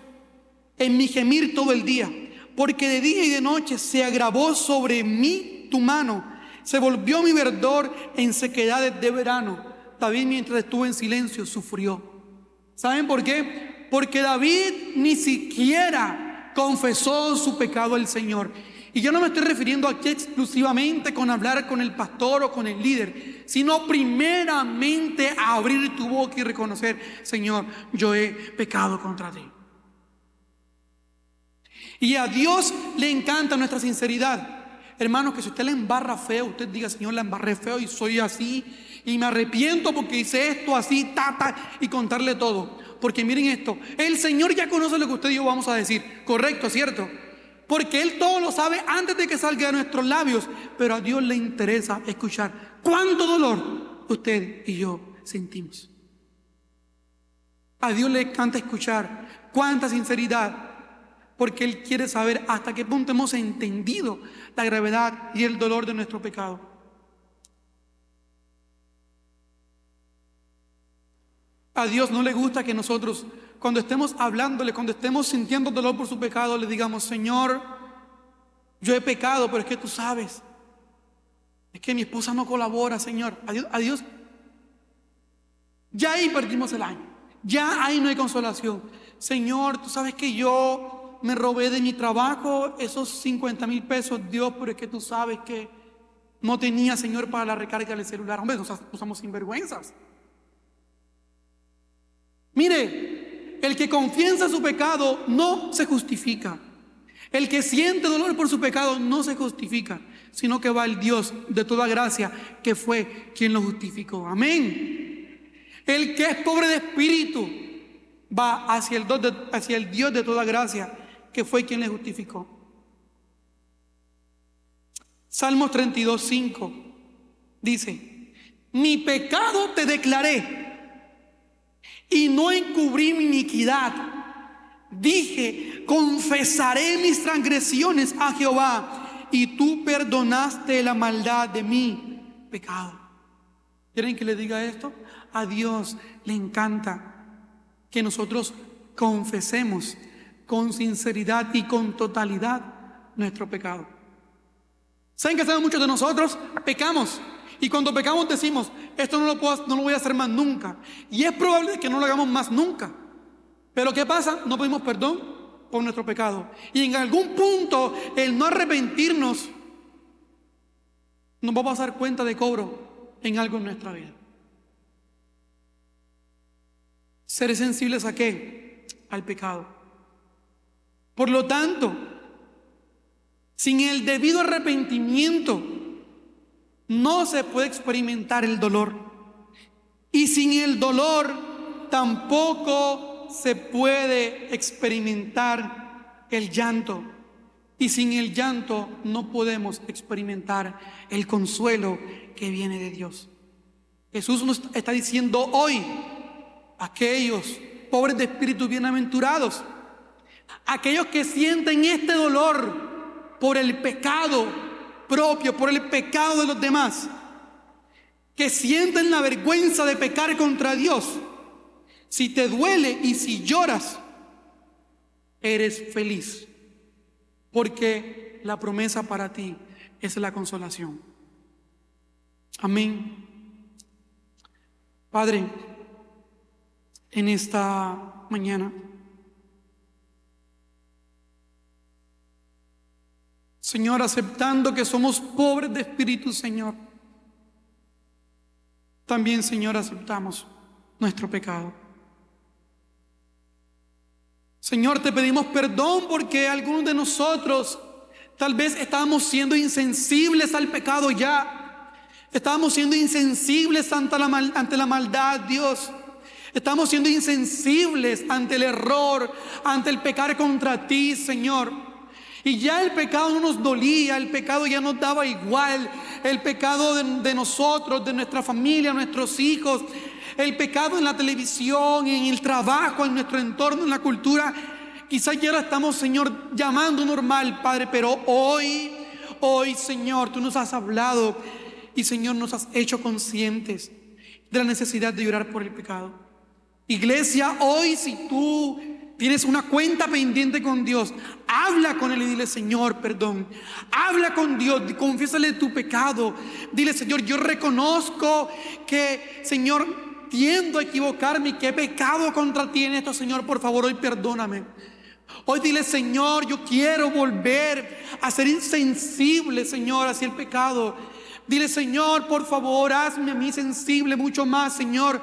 en mi gemir todo el día, porque de día y de noche se agravó sobre mí tu mano, se volvió mi verdor en sequedades de verano. David, mientras estuvo en silencio, sufrió. ¿Saben por qué? Porque David ni siquiera confesó su pecado al Señor. Y yo no me estoy refiriendo aquí exclusivamente con hablar con el pastor o con el líder, sino primeramente a abrir tu boca y reconocer: Señor, yo he pecado contra ti. Y a Dios le encanta nuestra sinceridad. Hermanos, que si usted la embarra feo, usted diga: Señor, la embarré feo y soy así, y me arrepiento porque hice esto así, y contarle todo. Porque miren esto, el Señor ya conoce lo que usted y yo vamos a decir, correcto, ¿cierto? Porque Él todo lo sabe antes de que salga de nuestros labios. Pero a Dios le interesa escuchar cuánto dolor usted y yo sentimos. A Dios le encanta escuchar cuánta sinceridad, porque Él quiere saber hasta qué punto hemos entendido la gravedad y el dolor de nuestro pecado. A Dios no le gusta que nosotros, cuando estemos hablándole, cuando estemos sintiendo dolor por su pecado, le digamos: Señor, yo he pecado, pero es que tú sabes, es que mi esposa no colabora, Señor. A Dios, ya ahí perdimos el año, ya ahí no hay consolación. Señor, tú sabes que yo me robé de mi trabajo esos 50,000 pesos, Dios, pero es que tú sabes que no tenía, Señor, para la recarga del celular. Hombre, nos usamos sinvergüenzas. Mire, el que confiesa su pecado no se justifica. El que siente dolor por su pecado no se justifica, sino que va al Dios de toda gracia, que fue quien lo justificó. Amén. El que es pobre de espíritu va hacia el Dios de toda gracia, que fue quien le justificó. Salmos 32:5 dice: mi pecado te declaré y no encubrí mi iniquidad. Dije, confesaré mis transgresiones a Jehová, y tú perdonaste la maldad de mi pecado. ¿Quieren que le diga esto? A Dios le encanta que nosotros confesemos con sinceridad y con totalidad nuestro pecado. ¿Saben que muchos de nosotros pecamos? Y cuando pecamos decimos, esto no lo voy a hacer más nunca. Y es probable que no lo hagamos más nunca. Pero ¿qué pasa? No pedimos perdón por nuestro pecado. Y en algún punto el no arrepentirnos nos vamos a dar cuenta de cobro en algo en nuestra vida. Ser sensibles ¿a qué? Al pecado. Por lo tanto, sin el debido arrepentimiento no se puede experimentar el dolor. Y sin el dolor tampoco se puede experimentar el llanto. Y sin el llanto no podemos experimentar el consuelo que viene de Dios. Jesús nos está diciendo hoy: aquellos pobres de espíritu, bienaventurados, aquellos que sienten este dolor por el pecado propio, por el pecado de los demás, que sienten la vergüenza de pecar contra Dios. Si te duele y si lloras, eres feliz, porque la promesa para ti es la consolación. Amén. Padre, en esta mañana, Señor, aceptando que somos pobres de espíritu, Señor, también, Señor, aceptamos nuestro pecado. Señor, te pedimos perdón porque algunos de nosotros tal vez estábamos siendo insensibles al pecado ya. Estábamos siendo insensibles ante la maldad, Dios. Estamos siendo insensibles ante el error, ante el pecar contra ti, Señor. Y ya el pecado no nos dolía, el pecado ya nos daba igual. El pecado de nosotros, de nuestra familia, nuestros hijos, el pecado en la televisión, en el trabajo, en nuestro entorno, en la cultura, quizás ya la estamos, Señor, llamando normal, Padre. Pero hoy, Señor, tú nos has hablado y, Señor, nos has hecho conscientes de la necesidad de llorar por el pecado. Iglesia, hoy, si tú tienes una cuenta pendiente con Dios, habla con Él y dile: Señor, perdón. Habla con Dios, confiésale tu pecado. Dile: Señor, yo reconozco que, Señor, tiendo a equivocarme y que he pecado contra ti en esto. Señor, por favor, hoy perdóname. Hoy dile: Señor, yo quiero volver a ser insensible, Señor, hacia el pecado. Dile: Señor, por favor, hazme a mí sensible mucho más, Señor,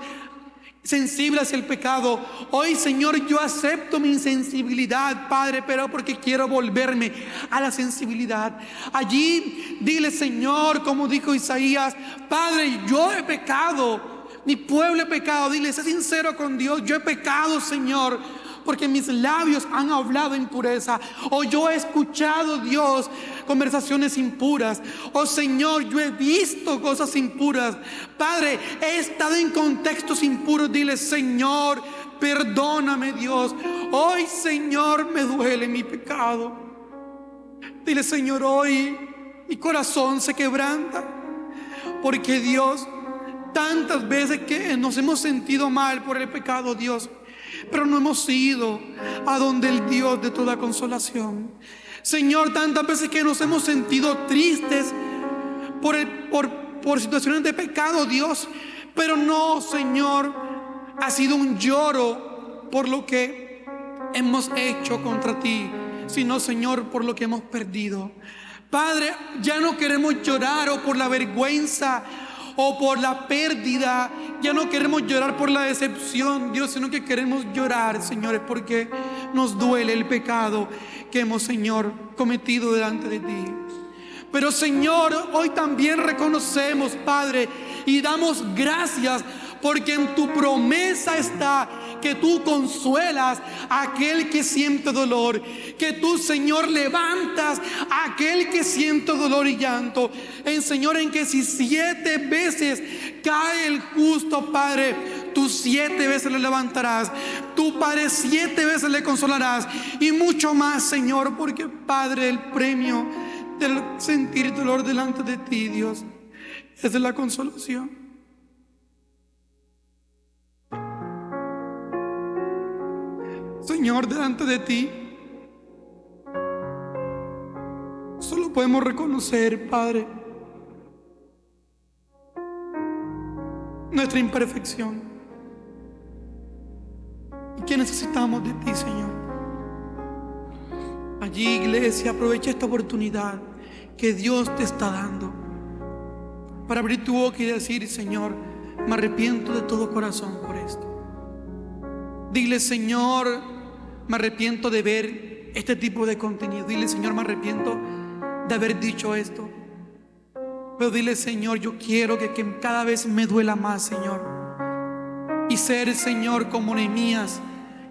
sensible hacia el pecado. Hoy, Señor, yo acepto mi insensibilidad, Padre, pero porque quiero volverme a la sensibilidad. Allí dile: Señor, como dijo Isaías: Padre, yo he pecado, mi pueblo he pecado. Dile, sé sincero con Dios: yo he pecado, Señor, porque mis labios han hablado impureza. O yo he escuchado, Dios, conversaciones impuras. Oh, Señor, yo he visto cosas impuras. Padre, he estado en contextos impuros. Dile: Señor, perdóname, Dios. Hoy, Señor, me duele mi pecado. Dile: Señor, hoy mi corazón se quebranta, porque, Dios, tantas veces que nos hemos sentido mal por el pecado, Dios, pero no hemos ido a donde el Dios de toda consolación. Señor, tantas veces que nos hemos sentido tristes por situaciones de pecado, Dios, pero no, Señor, ha sido un lloro por lo que hemos hecho contra ti, sino, Señor, por lo que hemos perdido. Padre, ya no queremos llorar o por la vergüenza o por la pérdida. Ya no queremos llorar por la decepción, Dios, sino que queremos llorar, señores, porque nos duele el pecado que hemos, Señor, cometido delante de ti. Pero, Señor, hoy también reconocemos, Padre, y damos gracias porque en tu promesa está que tú consuelas a aquel que siente dolor, que tú, Señor, levantas a aquel que siente dolor y llanto. Señor, en que si 7 veces cae el justo, Padre, tú 7 veces le levantarás, tú, Padre, 7 veces le consolarás, y mucho más, Señor, porque, Padre, el premio del sentir dolor delante de ti, Dios, es la consolación. Señor, delante de ti solo podemos reconocer, Padre, nuestra imperfección y que necesitamos de ti, Señor. Allí, iglesia, aprovecha esta oportunidad que Dios te está dando para abrir tu boca y decir: Señor, me arrepiento de todo corazón por esto. Dile: Señor, me arrepiento de ver este tipo de contenido. Dile: Señor, me arrepiento de haber dicho esto. Pero dile: Señor, yo quiero que cada vez me duela más, Señor. Y ser, Señor, como Nehemías,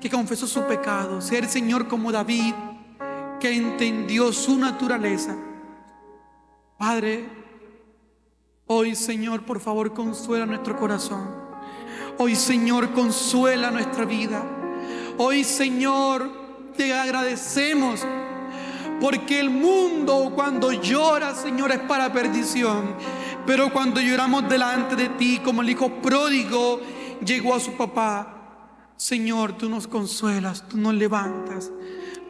que confesó su pecado. Ser, Señor, como David, que entendió su naturaleza. Padre, hoy, Señor, por favor, consuela nuestro corazón. Hoy, Señor, consuela nuestra vida. Hoy, Señor, te agradecemos, porque el mundo, cuando llora, Señor, es para perdición. Pero cuando lloramos delante de ti, como el hijo pródigo llegó a su papá, Señor, tú nos consuelas, tú nos levantas.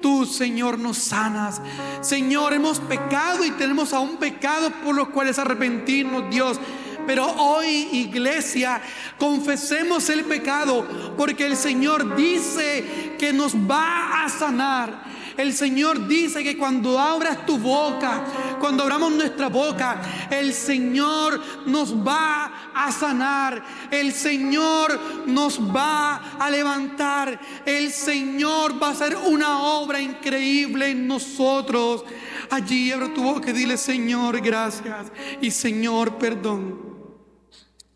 Tú, Señor, nos sanas. Señor, hemos pecado y tenemos aún pecados por los cuales arrepentirnos, Dios. Pero hoy, iglesia, confesemos el pecado, porque el Señor dice que nos va a sanar. El Señor dice que cuando abras tu boca, cuando abramos nuestra boca, el Señor nos va a sanar. El Señor nos va a levantar. El Señor va a hacer una obra increíble en nosotros. Allí abre tu boca y dile: Señor, gracias. Y Señor, perdón.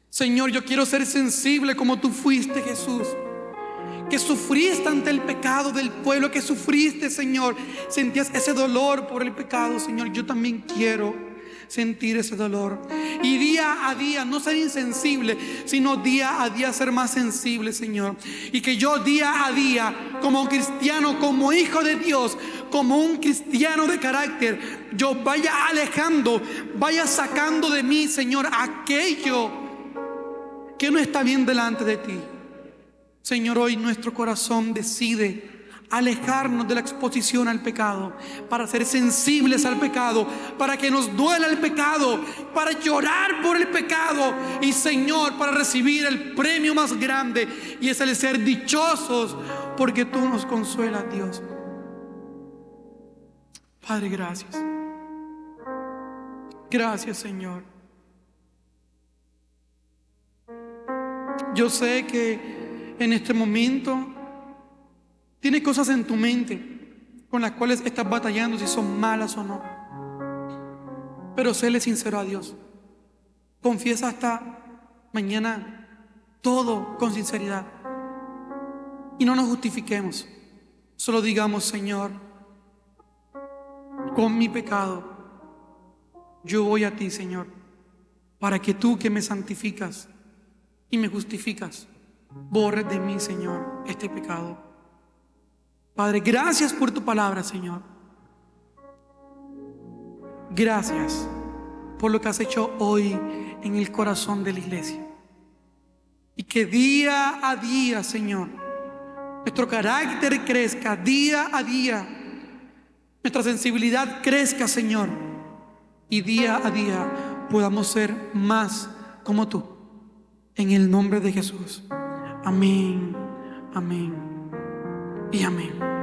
Señor, yo quiero ser sensible como tú fuiste, Jesús, que sufriste ante el pecado del pueblo, que sufriste, Señor, sentías ese dolor por el pecado. Señor, yo también quiero sentir ese dolor, y día a día no ser insensible, sino día a día ser más sensible, Señor. Y que yo día a día, como cristiano, como hijo de Dios, como un cristiano de carácter, yo vaya alejando, vaya sacando de mí, Señor, aquello que no está bien delante de ti. Señor, hoy nuestro corazón decide alejarnos de la exposición al pecado, para ser sensibles al pecado, para que nos duela el pecado, para llorar por el pecado, y, Señor, para recibir el premio más grande, y es el ser dichosos, porque tú nos consuelas, Dios. Padre, gracias. Gracias, Señor. Yo sé que en este momento tienes cosas en tu mente con las cuales estás batallando, si son malas o no. Pero séle sincero a Dios. Confiesa hasta mañana todo con sinceridad. Y no nos justifiquemos. Solo digamos: Señor, con mi pecado yo voy a ti, Señor, para que tú, que me santificas y me justificas, borres de mí, Señor, este pecado. Padre, gracias por tu palabra, Señor. Gracias por lo que has hecho hoy en el corazón de la iglesia. Y que día a día, Señor, nuestro carácter crezca, día a día nuestra sensibilidad crezca, Señor, y día a día podamos ser más como tú. En el nombre de Jesús. Amén, amén y amén.